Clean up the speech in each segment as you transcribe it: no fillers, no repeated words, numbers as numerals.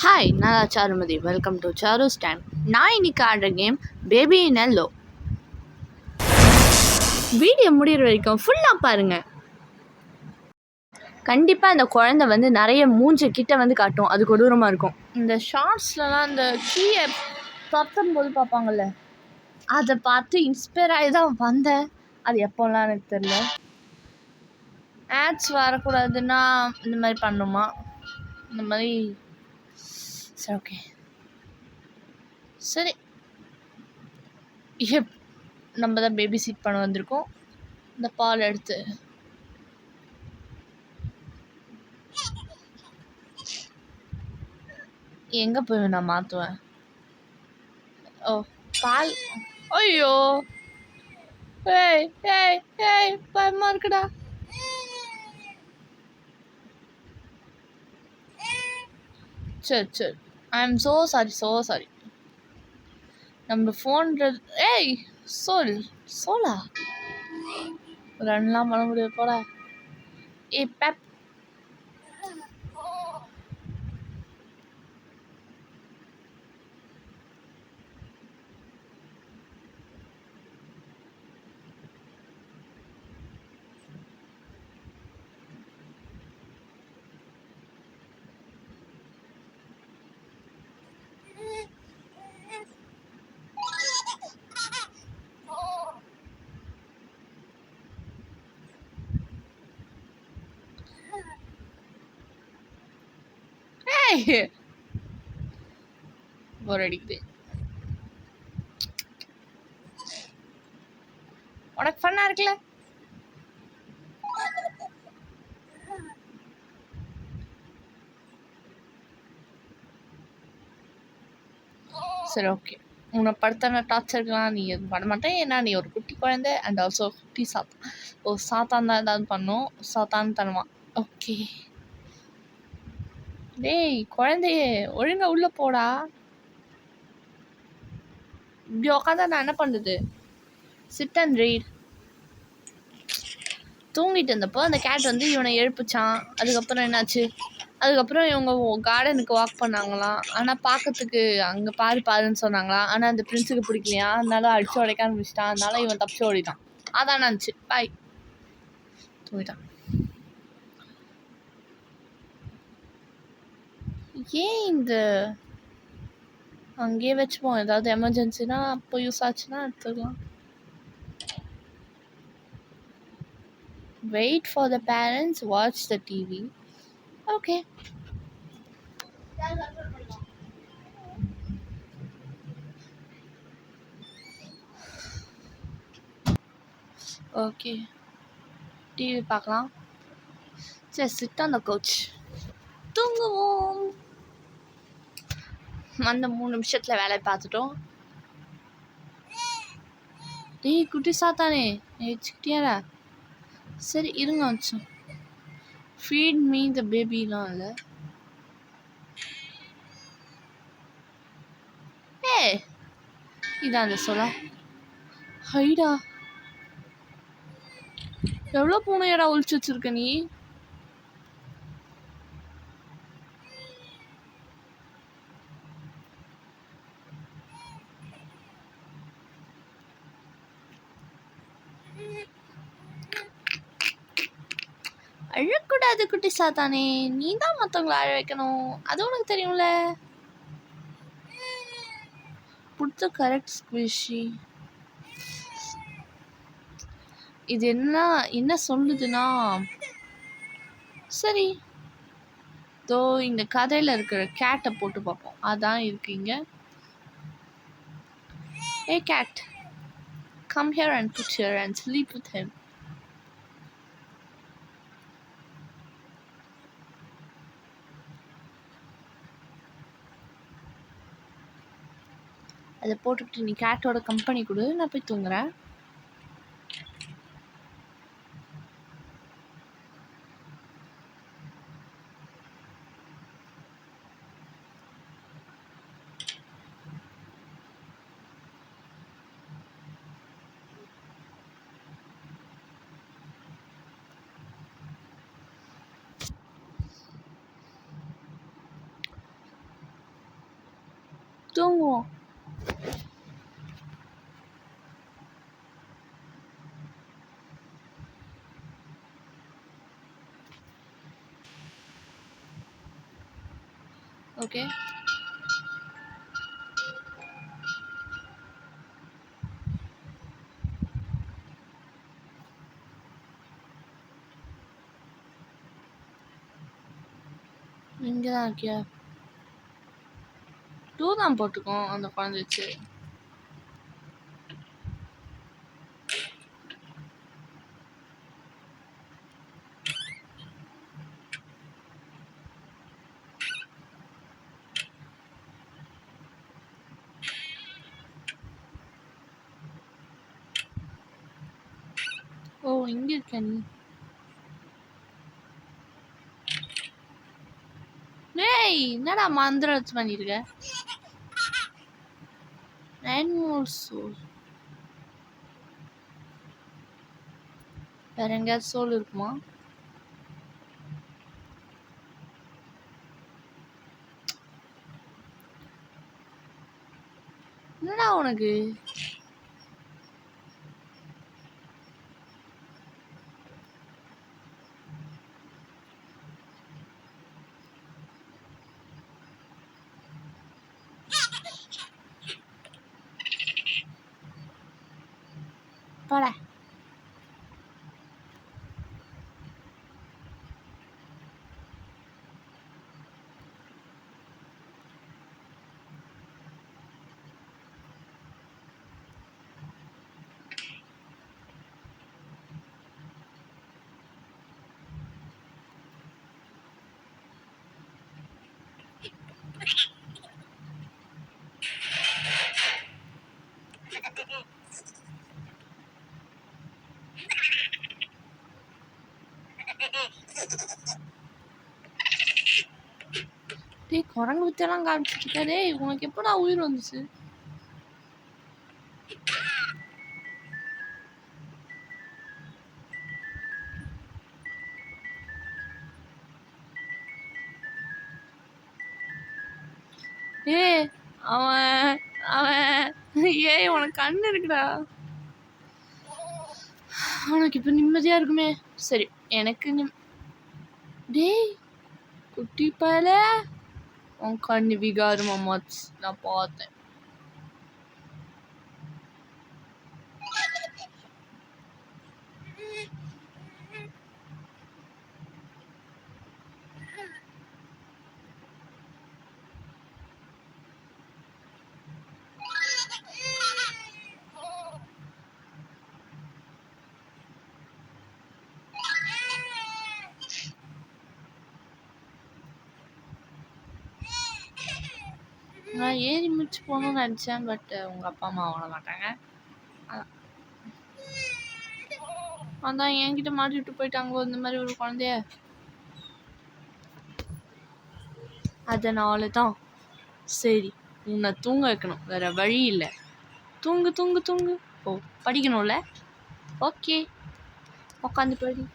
Hi, நான் Charumathi. Welcome to Charu's time. நான் இன்னைக்கு ஆடுற game baby in yellow. Video முடிகிற வரைக்கும் ஃபுல்லாக பாருங்கள். கண்டிப்பாக அந்த குழந்தை வந்து நிறைய மூஞ்ச கிட்ட வந்து காட்டும். அது கொடூரமாக இருக்கும். இந்த ஷார்ட்ஸ்லலாம் இந்த கீயை தத்தும் போது பார்ப்பாங்கள்ல, அதை பார்த்து இன்ஸ்பயர் ஆகி தான் வந்தேன். அது எப்போலாம் எனக்கு தெரியல. ஆட்ஸ் வரக்கூடாதுன்னா இந்த மாதிரி பண்ணுமா? இந்த மாதிரி சரி, ஓகே, சரி. நம்ம தான் பேபி சீட் பண்ண வந்திருக்கோம். இந்த பால் எடுத்து எங்கே போய் நான் மாற்றுவேன்? ஓ, பால். ஐயோ, ஏய் ஏய் ஏய், பயமா இருக்குடா. சரி சரி, ஐ எம் ஸோ சாரி. நம்ம ஃபோன்றது. ஏய், சோலா ரன்லாம் பண்ண முடியாது போடா. ஏய் பெப். ஏய், போர் அடிக்குது. உனக்கு ஃபன்னா இருக்குல்ல? சரி, ஓகே. உன்னை படுத்தான டார்ச்சர்லாம் நீ எதுவும் பண்ண மாட்டேன். ஏன்னா நீ ஒரு குட்டி குழந்தை அண்ட் ஆல்சோ குட்டி சாத்தான். ஓ, சாத்தான் தான் ஏதாவது பண்ணும். சாத்தான் தருவான். ஓகே. டேய் குழந்தையே, ஒழுங்கா உள்ள போடா. இப்படி உக்காந்தா நான் என்ன பண்ணுறது? Sit and read. தூங்கிட்டு இருந்தப்போ அந்த கேட் வந்து இவனை எழுப்பிச்சான். அதுக்கப்புறம் என்னாச்சு? அதுக்கப்புறம் இவங்க கார்டனுக்கு வாக் பண்ணாங்களாம். ஆனால் பார்க்கறதுக்கு அங்கே பாருன்னு சொன்னாங்களாம். ஆனால் அந்த பிரின்ஸுக்கு பிடிக்கலையா, அதனால அடிச்சு உடைக்க ஆரம்பிச்சிட்டான். அதனால இவன் தப்பிச்சு ஓடிட்டான். அதான் நினச்சி பாய் தூங்கிட்டான். ஏன் இந்த அங்கேயே வச்சுப்போம். ஏதாவது எமர்ஜென்சினா அப்போ யூஸ் ஆச்சுன்னா எடுத்துக்கலாம். Wait for the parents, watch the TV. Okay. Okay, TV பார்க்கலாம். சரி, சிட் ஆன் த கவுச். தூங்குவோம். அந்த 3 நிமிஷத்தில் வேலையை பார்த்துட்டோம். டேய் குட்டி சாத்தானே, சிக்கிட்டியாரா? சரி இருங்க வச்சு. ஃபீட் மீ த பேபிலாம் இல்லை. இதான் அந்த சொல்ல. ஹைடா, எவ்வளோ பூனையடா ஒழிச்சு வச்சிருக்க நீ? அழக்கூடாது குட்டி சாத்தானே. நீ தான் மற்றவங்களை அழ வைக்கணும். அது உனக்கு தெரியும்ல. Put the correct squishy. இது என்ன சொல்லுதுன்னா, சரி தோ இந்த கதையில் இருக்கிற கேட்டை போட்டு பார்ப்போம். அதான் இருக்குங்க. ஏ gate, come here and put here and sleep with him. அதை போட்டுக்கிட்டு நீ கேட்டோட கம்பெனி கொடு, நான் போய் தூங்குறேன். தூங்குவோம். ஓகே. இங்கே தான் இருக்கியா? 2 தான் போட்டுக்கோம் அந்த குழந்தை வச்சு. ஓ, இங்க இருக்க நீ. டேய், என்னடா மந்திரம் வச்சு பண்ணிருக்க? 9 more soul. வேற எங்கேயாவது சோல் இருக்குமா? என்னடா உனக்கு? போடா. டேய், குரங்கு வித்தெல்லாம் காமிச்சிட்டு இருக்க. டேய், உனக்கு எப்படா உயிர் வந்துச்சு? ஏய், அவன் அவன் ஏய், உனக்கு கண்ணு இருக்குடா. உனக்கு இப்ப நிம்மதியா இருக்குமே. சரி, எனக்கு டேய் குட்டி பயல, உன் கண்ணு விகாரமா மாச்சு. நான் பார்த்தேன். நான் ஏறி மிச்சு போகணும்னு நினச்சேன். பட் உங்கள் அப்பா அம்மா விட மாட்டாங்க. அதான் என்கிட்ட மாட்டி விட்டு போயிட்டாங்க இந்த மாதிரி ஒரு குழந்தைய. அதனால தான் சரி, உன்னை தூங்க வைக்கணும், வேற வழி இல்லை. தூங்கு தூங்கு தூங்கு. ஓ, படிக்கணும்ல? ஓகே, உட்காந்து படி.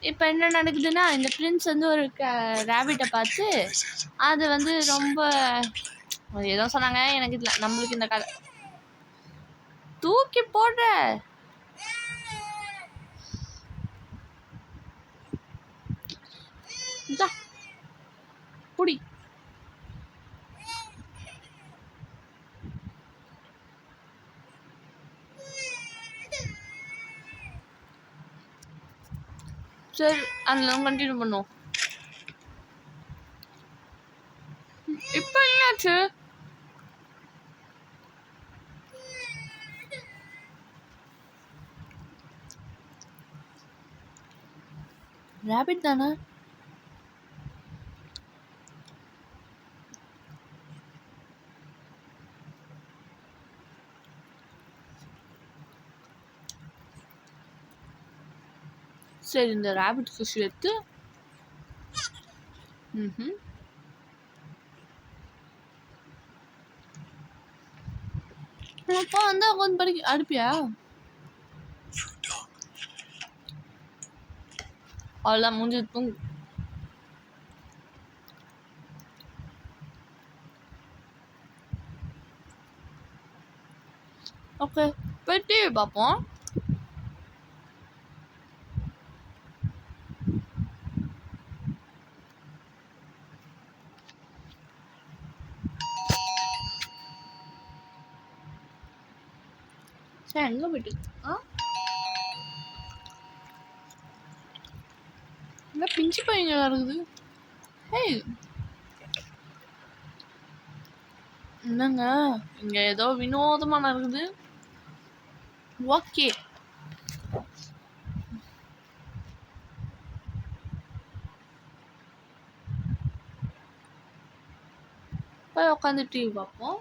இப்போ என்ன நடக்குதுன்னா, இந்த பிரின்ஸ் வந்து ஒரு ரேபிட்டை பார்த்து அது வந்து ரொம்ப ஏதோ சொன்னாங்க. எனக்கு இல்லை, நம்மளுக்கு இந்த கதை தூக்கி போடுற. புடி. சரி, அதில் கண்டினியூ பண்ணுவோம். இப்போ என்னாச்சு? ரேபிட் தானே? சரி, இந்த ரேபிட்க்கு சேர்த்து அப்பா வந்து உட்காந்து படிக்க அனுப்பியா? அவ்வளோதான், முடிஞ்சது. தூங்கு. ஓகே. போய் டிவி பார்ப்போம். சரி எங்கே போயிட்டு இந்த பிஞ்சு பையங்க இருக்குது. ஏய் என்னங்க இங்கே ஏதோ வினோதமாக நடக்குது. ஓகே போய் உட்காந்து டிவி பார்ப்போம்.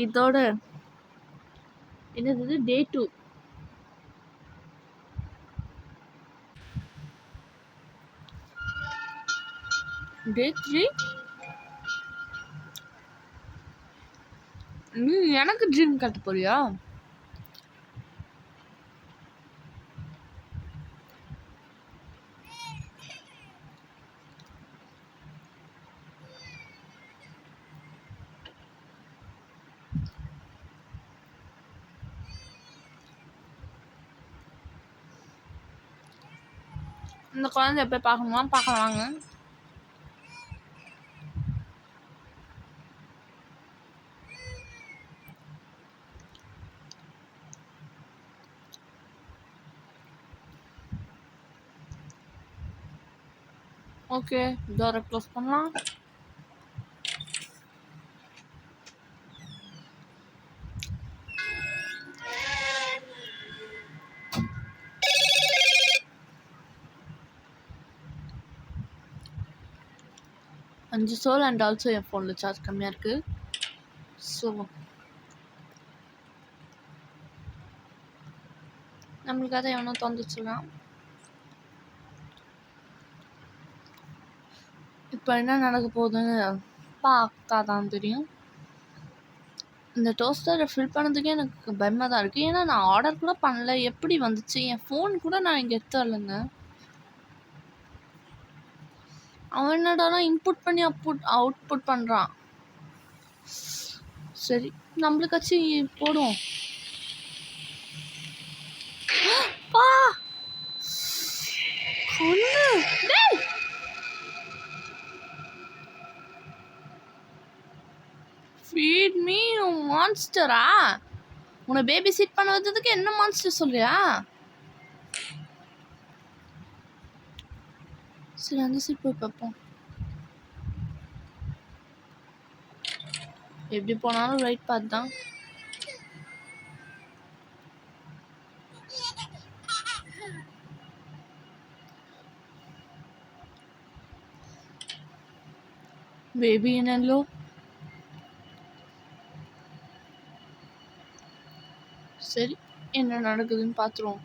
இதோட என்னது டே 2. டே 3 நீ எனக்கு ட்ரீம் கட்ட போறியா? இந்த குழந்தை போய் பார்க்கணுமா? பார்க்கலாம் வாங்க. ஓகே டோரை க்ளோஸ் பண்ணலாம். அஞ்சு சோல் அண்ட் ஆல்சோ என் ஃபோனில் சார்ஜ் கம்மியாக இருக்குது. ஸோ நம்மளுக்கு அதை எவனோ தந்துச்சுலாம். இப்போ என்ன நடக்க போகுதுன்னு பார்த்தா தான் தெரியும். இந்த டோஸ்டரை ஃபில் பண்ணதுக்கே எனக்கு பயமாக தான் இருக்குது. ஏன்னா நான் ஆர்டர் கூட பண்ணல. எப்படி வந்துச்சு? என் ஃபோன் கூட நான் இங்கே எடுத்து வரலைங்க. அவன் என்னடானா இன்புட் பண்ணி அவுட்புட் பண்ணுறான். சரி நம்மளுக்காச்சு போடுவோம். பா ஃபீட் மீ மான்ஸ்டரா? உன்னை பேபி சிட் பண்ண வந்ததுக்கு என்ன மான்ஸ்டர் சொல்றியா? சரி அந்த சீட் போய் பார்ப்போம். எப்படி போனாலும் ரைட் பார்த்து தான். பேபி என்னல்லோ சரி என்ன நடக்குதுன்னு பார்த்துருவோம்.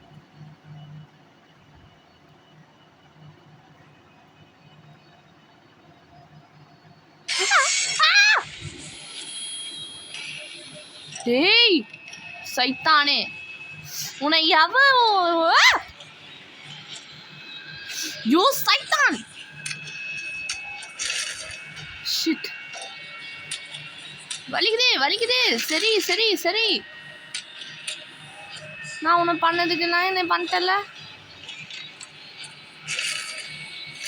டேய் சைத்தானே உன்னை யூ சைத்தான். ஷிட் வலிக்குதே. சரி சரி சரி நான் உன்னை பண்ணதுக்கெல்லாம் என்ன பண்ணிட்டல.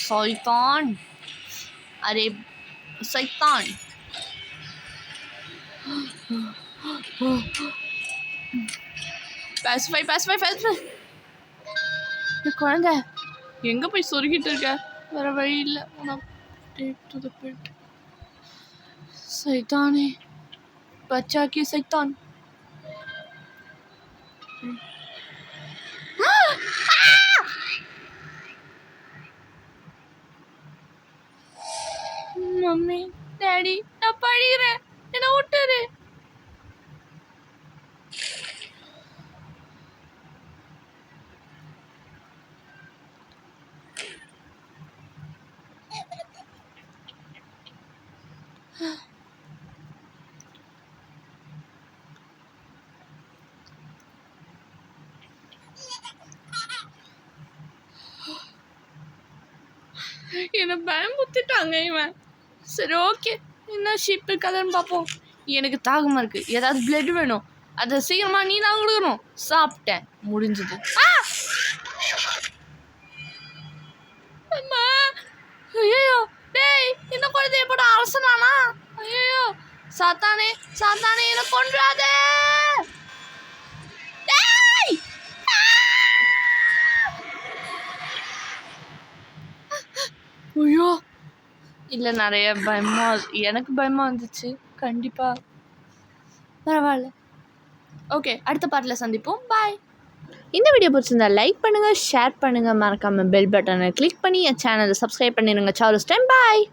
சைத்தான் அரே சைத்தான். பேசிஃபை குழந்தை எங்க போய் சொருகிட்டு இருக்க? வேற வழி இல்லை. சைத்தானே बच्चा की शैतान. मम्मी डैडी நான் படிக்கிறேன் என்ன விட்டுரு. என்னை பயமுறுத்திட்டாங்க இவன். சரி ஓகே, என்ன ஷீப்பு கதைன்னு பார்ப்போம். எனக்கு தாகமாக இருக்குது, ஏதாவது பிளட் வேணும், அதை சீக்கிரமாக நீ தான் கொடுக்கணும். சாப்பிட்டேன், முடிஞ்சுது. ஐயோ டேய், என்ன குழந்தைய போட அரசனானா? ஐயோ சாத்தானே சாத்தானே, என்ன கொன்றாதே. ஐயோ இல்லை, நிறைய எனக்கு பயமாக இருந்துச்சு. கண்டிப்பாக பரவாயில்ல. ஓகே, அடுத்த பாட்டில் சந்திப்போம். பாய். இந்த வீடியோ பிடிச்சிருந்தா லைக் பண்ணுங்கள், ஷேர் பண்ணுங்கள், மறக்காமல் பெல் பட்டனை கிளிக் பண்ணி என் சேனலை சப்ஸ்கிரைப் பண்ணிடுங்க. சார்ஸ் டைம். பாய்.